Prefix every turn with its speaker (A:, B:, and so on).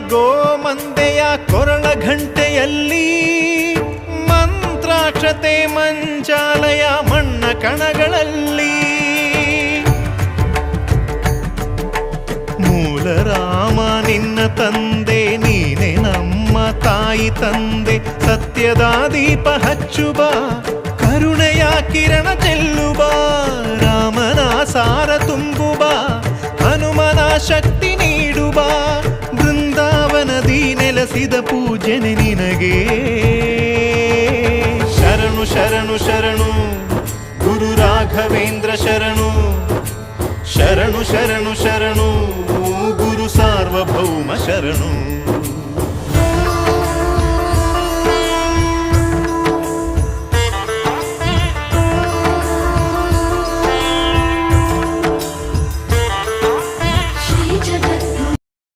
A: ಗೋಮಂದೆಯ ಕೊರಳ ಘಂಟೆಯಲ್ಲಿ ಮಂತ್ರಾಕ್ಷತೆ ಮಂಚಾಲಯ ಮಣ್ಣ ಕಣಗಳಲ್ಲಿ ಮೂಲ ರಾಮ ನಿನ್ನ ತಂದೆ ನೀನೆ ನಮ್ಮ ತಾಯಿ ತಂದೆ ಸತ್ಯದ ದೀಪ ಹಚ್ಚುಬ ಕರುಣೆಯ ಕಿರಣ ಚೆಲ್ಲುಬ ರಾಮನ ಸಾರ ತುಂಬುಬ ಹನುಮನ ಶಕ್ತಿ ನೀಡುಬ ಬೃಂದಾವನದಿ ನೆಲೆಸಿದ ಪೂಜನೆ ನಿನಗೆ ಶರಣು ಶರಣು ಶರಣು ಗುರು ರಾಘವೇಂದ್ರ ಶರಣು ಶರಣು ಶರಣು ಶರಣು ಗುರು ಸಾರ್ವಭೌಮ ಶರಣು